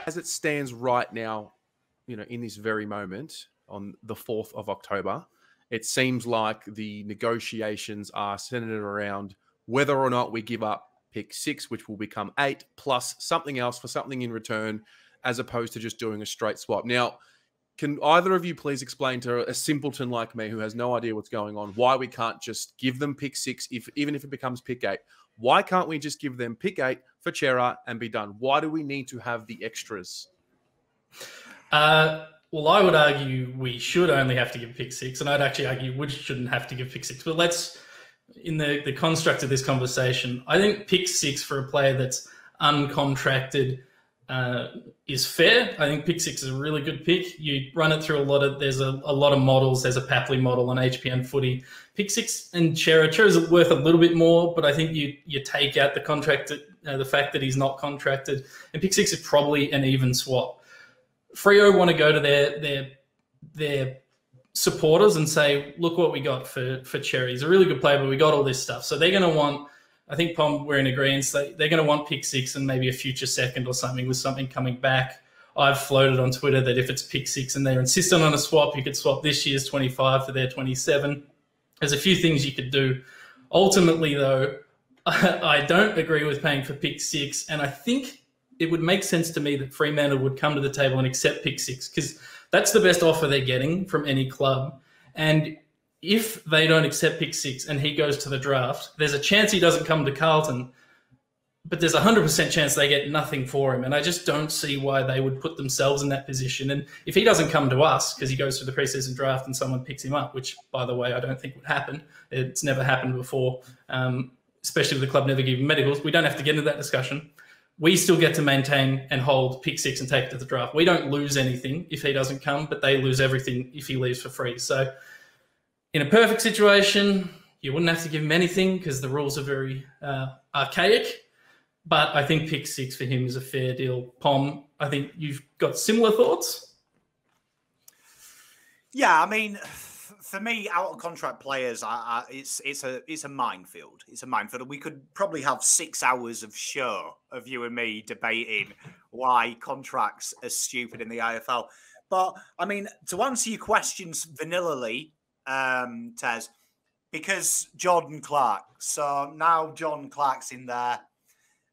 As it stands right now, in this very moment on the 4th of October, it seems like the negotiations are centered around whether or not we give up pick 6, which will become 8, plus something else for something in return, as opposed to just doing a straight swap. Now, can either of you please explain to a simpleton like me who has no idea what's going on why we can't just give them pick 6, even if it becomes pick 8? Why can't we just give them pick 8 for Cerra and be done? Why do we need to have the extras? Well, I would argue we should only have to give pick 6, and I'd actually argue we shouldn't have to give pick 6. But in the construct of this conversation, I think pick 6 for a player that's uncontracted is fair. I think pick 6 is a really good pick. You run it through there's a lot of models. There's a Papley model on HPN Footy. Pick 6 and Cerra's worth a little bit more, but I think you take out the contract, the fact that he's not contracted, and pick 6 is probably an even swap. Freo want to go to their supporters and say, look what we got for Cerra. He's a really good player, but we got all this stuff. So they're going to want, I think, Pom, we're in agreement, they're going to want pick 6 and maybe a future second or something with something coming back. I've floated on Twitter that if it's pick 6 and they're insistent on a swap, you could swap this year's 25 for their 27. There's a few things you could do. Ultimately, though, I don't agree with paying for pick 6, and I think it would make sense to me that Fremantle would come to the table and accept pick 6, because that's the best offer they're getting from any club. And if they don't accept pick 6 and he goes to the draft, there's a chance he doesn't come to Carlton, but there's a 100% chance they get nothing for him. And I just don't see why they would put themselves in that position. And if he doesn't come to us because he goes to the preseason draft and someone picks him up, which, by the way, I don't think would happen. It's never happened before, especially with the club never giving medicals. We don't have to get into that discussion. We still get to maintain and hold pick 6 and take it to the draft. We don't lose anything if he doesn't come, but they lose everything if he leaves for free. So in a perfect situation, you wouldn't have to give him anything because the rules are very archaic. But I think pick 6 for him is a fair deal. Pom, I think you've got similar thoughts? Yeah, I mean, for me, out of contract players, it's a minefield. It's a minefield. We could probably have 6 hours of show of you and me debating why contracts are stupid in the AFL. But I mean, to answer your questions vanillally, Tez, because Jordan Clark. So now Jordan Clark's in there.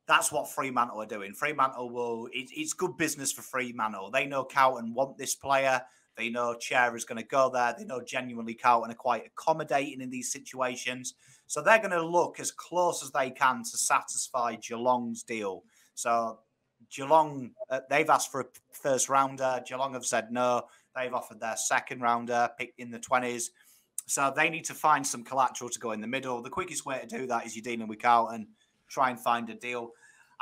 That's what Fremantle are doing. Fremantle it's good business for Fremantle. They know Carlton want this player. They know Cerra is going to go there. They know genuinely Carlton are quite accommodating in these situations. So they're going to look as close as they can to satisfy Geelong's deal. So Geelong, they've asked for a first rounder. Geelong have said no. They've offered their second rounder, picked in the 20s. So they need to find some collateral to go in the middle. The quickest way to do that is you're dealing with Carlton, try and find a deal.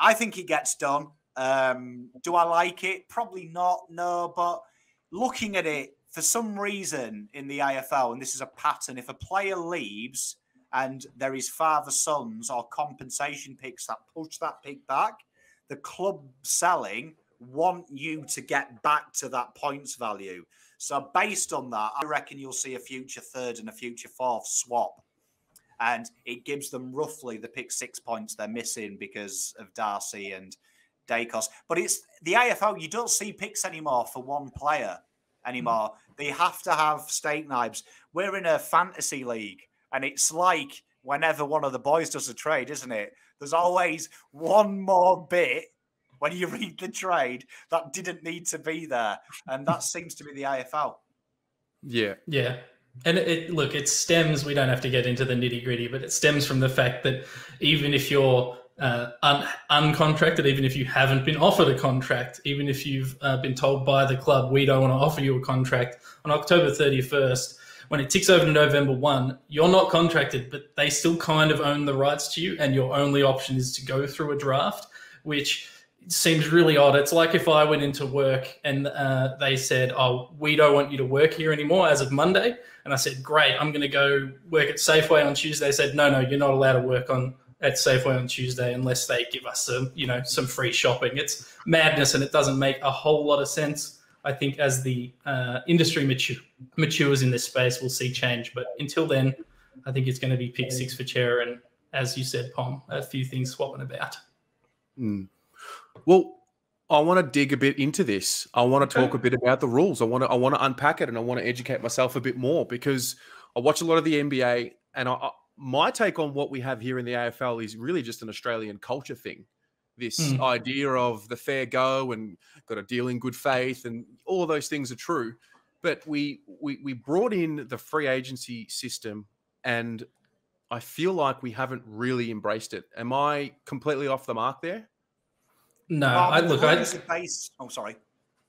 I think it gets done. Do I like it? Probably not, no, but looking at it, for some reason in the AFL, and this is a pattern, if a player leaves and there is father sons or compensation picks that push that pick back, the club selling want you to get back to that points value. So based on that, I reckon you'll see a future third and a future fourth swap. And it gives them roughly the pick 6 points they're missing because of Darcy and Dacos. But it's the AFL, you don't see picks anymore for one player anymore. They have to have steak knives. We're in a fantasy league, and it's like whenever one of the boys does a trade, isn't it? There's always one more bit when you read the trade that didn't need to be there. And that seems to be the AFL. Yeah. Yeah. And it stems, we don't have to get into the nitty gritty, but it stems from the fact that even if you're uncontracted, even if you haven't been offered a contract, even if you've been told by the club, we don't want to offer you a contract, on October 31st, when it ticks over to November 1, you're not contracted, but they still kind of own the rights to you, and your only option is to go through a draft, which seems really odd. It's like if I went into work and they said, oh, we don't want you to work here anymore as of Monday. And I said, great, I'm going to go work at Safeway on Tuesday. They said, no, you're not allowed to work at Safeway on Tuesday unless they give us some free shopping. It's madness, and it doesn't make a whole lot of sense. I think as the industry matures in this space, we'll see change. But until then, I think it's going to be pick 6 for Cerra, and as you said, Pom, a few things swapping about. Well, I want to dig a bit into this. I want to talk a bit about the rules. I want to unpack it, and I want to educate myself a bit more, because I watch a lot of the NBA, and my take on what we have here in the AFL is really just an Australian culture thing. This idea of the fair go and got to deal in good faith, and all of those things are true. But we brought in the free agency system, and I feel like we haven't really embraced it. Am I completely off the mark there? No, Oh, sorry.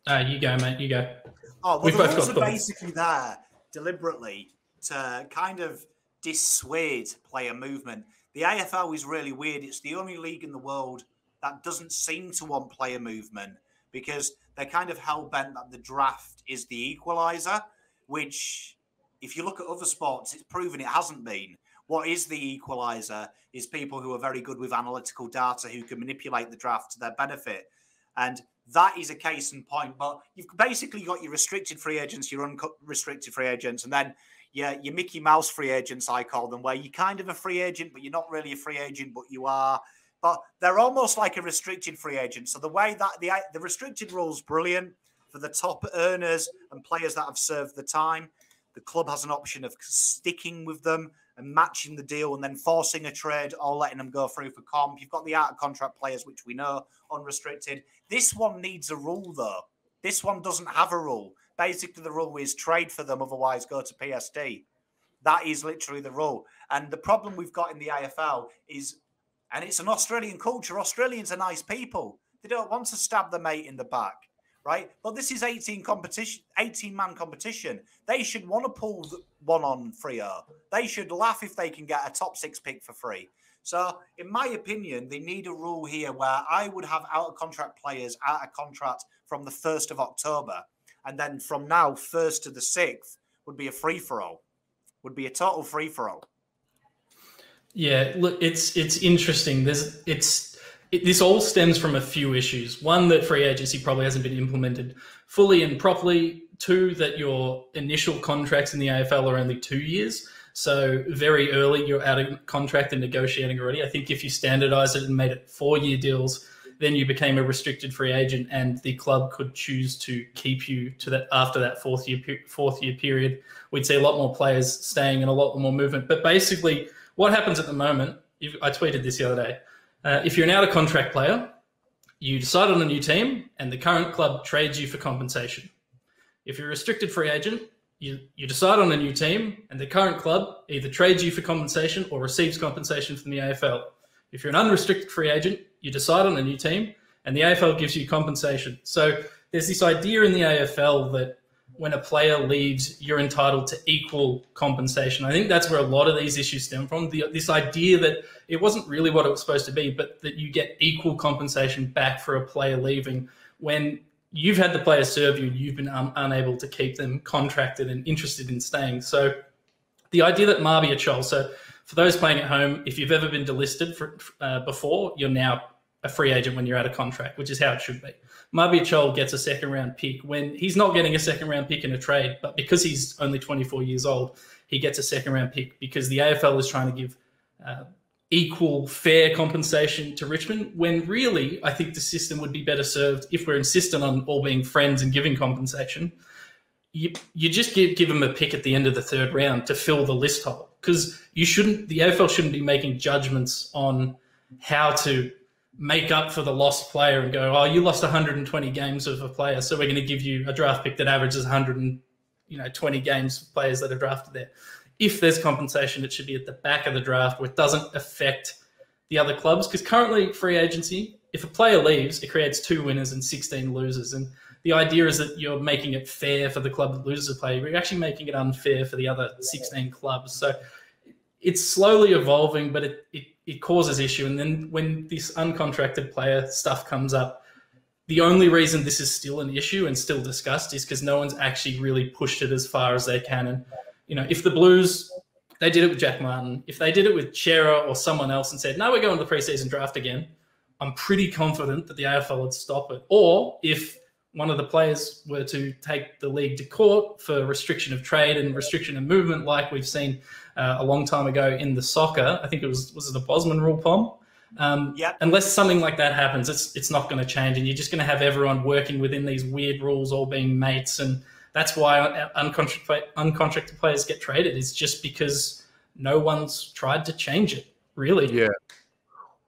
You go, mate. You go. Oh, well, the rules are basically there deliberately to kind of dissuade player movement. The AFL is really weird. It's the only league in the world that doesn't seem to want player movement, because they're kind of hell-bent that the draft is the equaliser, which, if you look at other sports, it's proven it hasn't been. What is the equaliser is people who are very good with analytical data who can manipulate the draft to their benefit. And that is a case in point. But you've basically got your restricted free agents, your unrestricted free agents, and then your Mickey Mouse free agents, I call them, where you're kind of a free agent, but you're not really a free agent, but you are. But they're almost like a restricted free agent. So the way that the restricted rule is brilliant for the top earners and players that have served the time. The club has an option of sticking with them and matching the deal and then forcing a trade or letting them go through for comp. You've got the out-of-contract players, which we know, unrestricted. This one needs a rule, though. This one doesn't have a rule. Basically, the rule is trade for them, otherwise go to PSD. That is literally the rule. And the problem we've got in the AFL is, and it's an Australian culture, Australians are nice people. They don't want to stab their mate in the back. Right, but this is 18-man competition. They should want to pull one on Freo. They should laugh if they can get a top 6 pick for free. So, in my opinion, they need a rule here where I would have out-of-contract players out of contract from the 1st of October. And then from now, 1st to the 6th, would be a free-for-all. Would be a total free-for-all. Yeah, look, it's interesting. This all stems from a few issues. One, that free agency probably hasn't been implemented fully and properly. Two, that your initial contracts in the AFL are only 2 years. So very early, you're out of contract and negotiating already. I think if you standardized it and made it 4-year deals, then you became a restricted free agent, and the club could choose to keep you to that after that fourth year period. We'd see a lot more players staying and a lot more movement. But basically, what happens at the moment, I tweeted this the other day, if you're an out-of-contract player, you decide on a new team and the current club trades you for compensation. If you're a restricted free agent, you decide on a new team and the current club either trades you for compensation or receives compensation from the AFL. If you're an unrestricted free agent, you decide on a new team and the AFL gives you compensation. So there's this idea in the AFL that when a player leaves, you're entitled to equal compensation. I think that's where a lot of these issues stem from. This idea that it wasn't really what it was supposed to be, but that you get equal compensation back for a player leaving when you've had the player serve you and you've been unable to keep them contracted and interested in staying. So the idea that Marbia Chol, so for those playing at home, if you've ever been delisted before, you're now a free agent when you're out of contract, which is how it should be. Marbia Chol gets a second-round pick when he's not getting a second-round pick in a trade, but because he's only 24 years old, he gets a second-round pick because the AFL is trying to give equal, fair compensation to Richmond, when really I think the system would be better served if we're insistent on all being friends and giving compensation. You just give them a pick at the end of the 3rd round to fill the list hole, because the AFL shouldn't be making judgments on how to make up for the lost player and go, oh, you lost 120 games of a player, so we're going to give you a draft pick that averages 120 games of players that are drafted there. If there's compensation, it should be at the back of the draft where it doesn't affect the other clubs, because currently free agency, if a player leaves, it creates 2 winners and 16 losers. And the idea is that you're making it fair for the club that loses a player. You're actually making it unfair for the other 16 clubs. So it's slowly evolving, but it causes issue. And then when this uncontracted player stuff comes up, the only reason this is still an issue and still discussed is because no one's actually really pushed it as far as they can. And, if the Blues, they did it with Jack Martin, if they did it with Cerra or someone else and said, no, we're going to the preseason draft again, I'm pretty confident that the AFL would stop it. Or if one of the players were to take the league to court for restriction of trade and restriction of movement, like we've seen a long time ago in the soccer, I think it was it the Bosman rule, Pom? Unless something like that happens, it's not going to change, and you're just going to have everyone working within these weird rules, all being mates, and that's why uncontracted players get traded. It's just because no one's tried to change it, really. Yeah.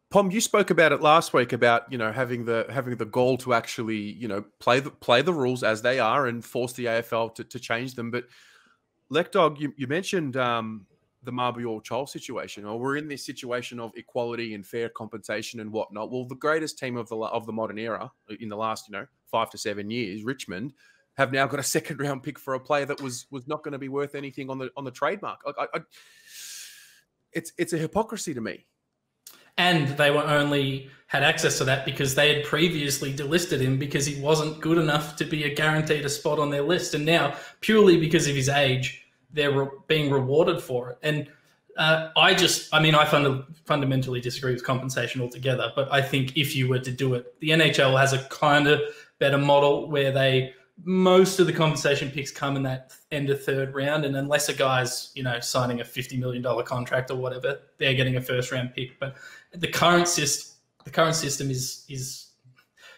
Pom, you spoke about it last week about having the goal to actually play the rules as they are and force the AFL to change them. But Lekdog, you mentioned the Marbior Chol situation. Or we're in this situation of equality and fair compensation and whatnot. Well, the greatest team of the modern era in the last 5 to 7 years, Richmond, have now got a second round pick for a player that was not going to be worth anything on the trademark. It's a hypocrisy to me. And they were only had access to that because they had previously delisted him because he wasn't good enough to be guaranteed a spot on their list. And now, purely because of his age, they're being rewarded for it. And I fundamentally disagree with compensation altogether. But I think if you were to do it, the NHL has a kind of better model where most of the compensation picks come in that end of third round. And unless a guy's, signing a $50 million contract or whatever, they're getting a first round pick. But the current system is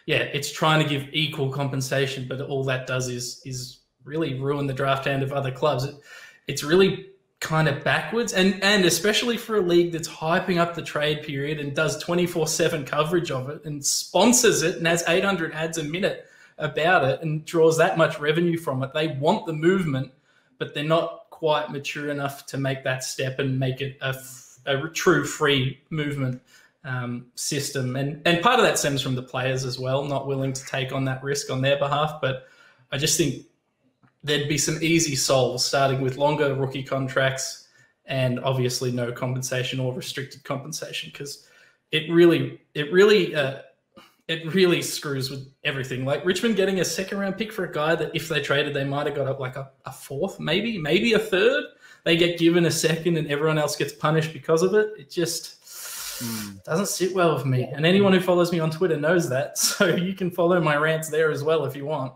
it's trying to give equal compensation, but all that does is really ruin the draft hand of other clubs. It's really kind of backwards, and especially for a league that's hyping up the trade period and does 24/7 coverage of it and sponsors it and has 800 ads a minute about it and draws that much revenue from it. They want the movement, but they're not quite mature enough to make that step and make it a true free movement system. And part of that stems from the players as well, not willing to take on that risk on their behalf. But I just think there'd be some easy solves, starting with longer rookie contracts and obviously no compensation or restricted compensation, because it really screws with everything. Like Richmond getting a second round pick for a guy that if they traded, they might have got up like a fourth, maybe a third. They get given a second and everyone else gets punished because of it. It just doesn't sit well with me. And anyone who follows me on Twitter knows that. So you can follow my rants there as well if you want.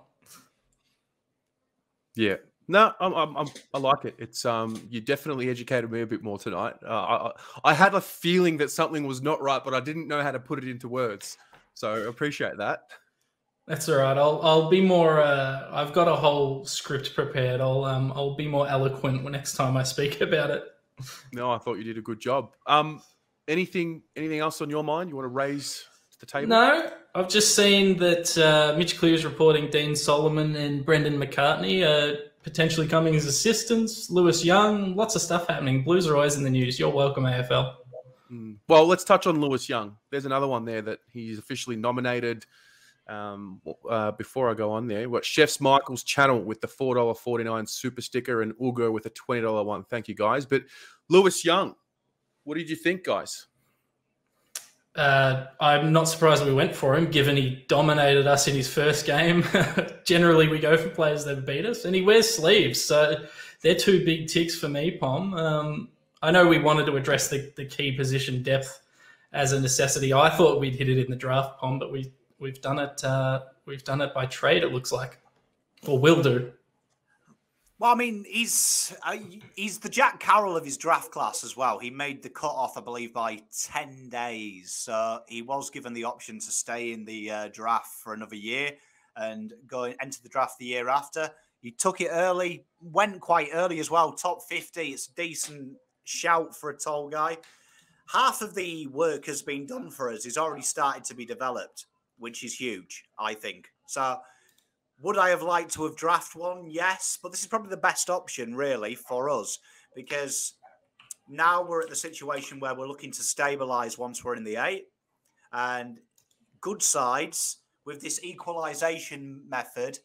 Yeah. No, I like it. It's you definitely educated me a bit more tonight. I had a feeling that something was not right, but I didn't know how to put it into words. So I appreciate that. That's all right. I'll be more. I've got a whole script prepared. I'll be more eloquent next time I speak about it. No, I thought you did a good job. Anything else on your mind you want to raise to the table? No, I've just seen that Mitch Clear is reporting Dean Solomon and Brendan McCartney are potentially coming as assistants. Lewis Young, lots of stuff happening. Blues are always in the news. You're welcome, AFL. Well, let's touch on Lewis Young. There's another one there that he's officially nominated. Before I go on there, we've got Chef's Michael's channel with the $4.49 super sticker and Ugo with a $20 one. Thank you, guys. But Lewis Young, what did you think, guys? I'm not surprised we went for him, given he dominated us in his first game. Generally, we go for players that beat us, and he wears sleeves. So they're two big ticks for me, Pom. I know we wanted to address the key position depth as a necessity. I thought we'd hit it in the draft, Pom, but we've done it. We've done it by trade. It looks like, or will do. Well, I mean, he's the Jack Carroll of his draft class as well. He made the cutoff, I believe, by 10 days. So he was given the option to stay in the draft for another year and go enter the draft the year after. He took it early, went quite early as well. Top 50. It's a decent shout for a tall guy. Half of the work has been done for us. He's already started to be developed, which is huge, I think. So would I have liked to have drafted one? Yes, but this is probably the best option, really, for us, because now we're at the situation where we're looking to stabilise once we're in the 8. And good sides, with this equalisation method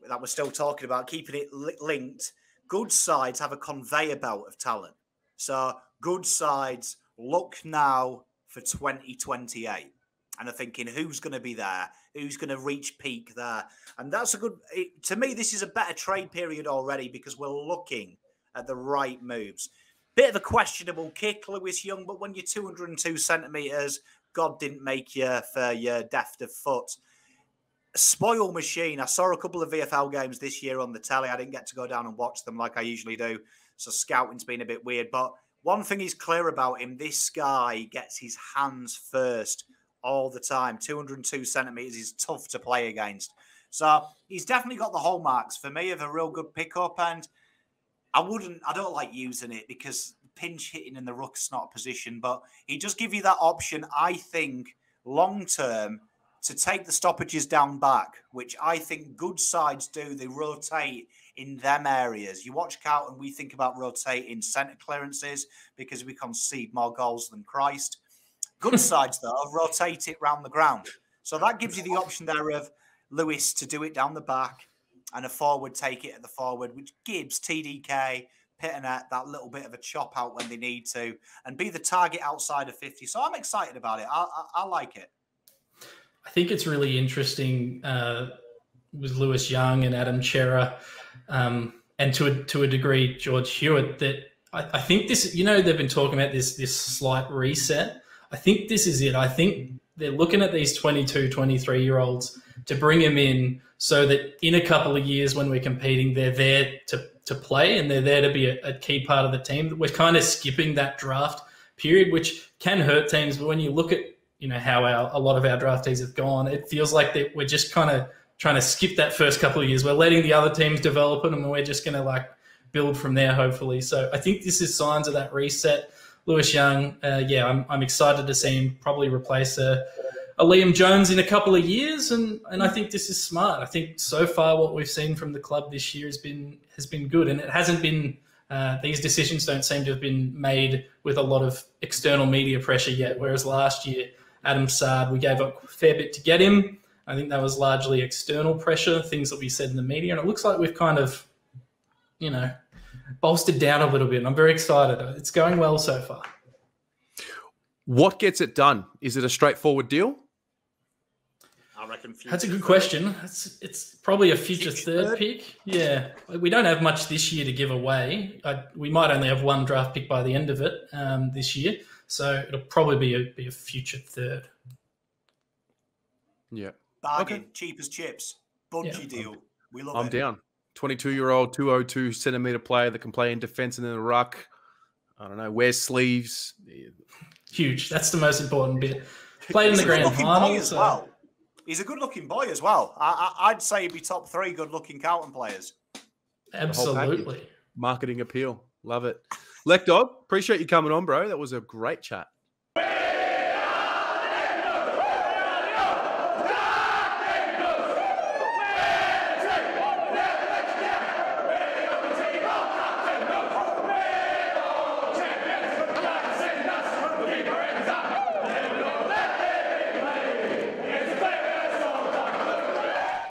that we're still talking about, keeping it linked, good sides have a conveyor belt of talent. So good sides look now for 2028. And are thinking, who's going to be there? Who's going to reach peak there? And that's a good... to me, this is a better trade period already because we're looking at the right moves. Bit of a questionable kick, Lewis Young, but when you're 202 centimetres, God didn't make you for your deft of foot. Spoil machine. I saw a couple of VFL games this year on the telly. I didn't get to go down and watch them like I usually do. So scouting's been a bit weird. But one thing is clear about him, this guy gets his hands first all the time. 202 centimetres is tough to play against. So he's definitely got the hallmarks for me of a real good pickup. And I don't like using it because pinch hitting in the ruck's not a position, but he does give you that option, I think, long term, to take the stoppages down back, which I think good sides do. They rotate in them areas. You watch Carlton, we think about rotating centre clearances because we concede more goals than Christ. Good sides, though, rotate it round the ground. So that gives you the option there of Lewis to do it down the back and a forward take it at the forward, which gives TDK, Pitternet that little bit of a chop out when they need to and be the target outside of 50. So I'm excited about it. I like it. I think it's really interesting with Lewis Young and Adam Cerra, and to a degree George Hewitt, that I think this, they've been talking about this slight reset. I think this is it. I think they're looking at these 22, 23-year-olds to bring them in so that in a couple of years when we're competing, they're there to play and they're there to be a key part of the team. We're kind of skipping that draft period, which can hurt teams. But when you look at how a lot of our draftees have gone, it feels like that we're just kind of trying to skip that first couple of years. We're letting the other teams develop it, and we're just going to build from there, hopefully. So I think this is signs of that reset. Lewis Young, I'm excited to see him probably replace a Liam Jones in a couple of years, and I think this is smart. I think so far what we've seen from the club this year has been good, and it hasn't been. These decisions don't seem to have been made with a lot of external media pressure yet. Whereas last year, Adam Sard, we gave up a fair bit to get him. I think that was largely external pressure, things that we said in the media, and it looks like we've kind of, bolstered down a little bit. And I'm very excited. It's going well so far. What gets it done? Is it a straightforward deal? I reckon. That's a good question. It's probably a future third pick. Yeah, we don't have much this year to give away. We might only have one draft pick by the end of it this year, so it'll probably be a future third. Yeah, bargain, cheap as chips, Bungie deal. We love it. I'm down. 22-year-old, 202 centimetre player that can play in defence and in the ruck. I don't know, wears sleeves. Huge. That's the most important bit. Played in the grand final as well. He's a good-looking boy as well. I'd say he'd be top 3 good-looking Carlton players. Absolutely. Marketing appeal. Love it. Lek Dog, appreciate you coming on, bro. That was a great chat.